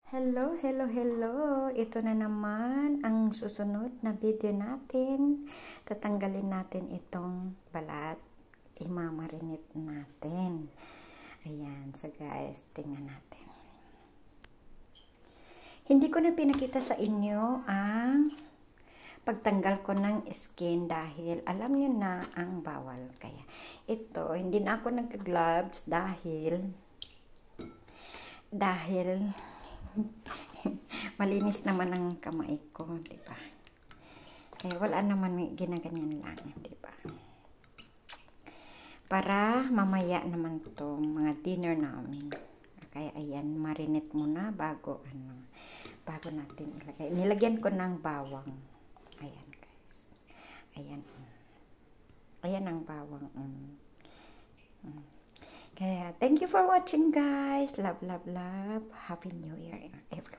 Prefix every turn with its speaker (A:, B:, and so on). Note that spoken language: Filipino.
A: Hello, hello, hello! Ito na naman ang susunod na video natin. Tatanggalin natin itong balat. Imamarinate natin. Ayan. So guys, tingnan natin. Hindi ko na pinakita sa inyo ang pagtanggal ko ng skin dahil alam nyo na ang bawal. Kaya ito, hindi na ako nag-gloves dahil malinis naman ang kamay ko, di ba? Kaya wala naman ginaganyan lang, di ba? Para mamaya naman to mga dinner namin. Kaya ayan, marinate muna bago natin ilagay. Nilagyan ko ng bawang. Ayan, guys. Ayan. Ayan ang bawang. Kaya, thank you for watching, guys. Love, love, love. Happy New Year, everyone.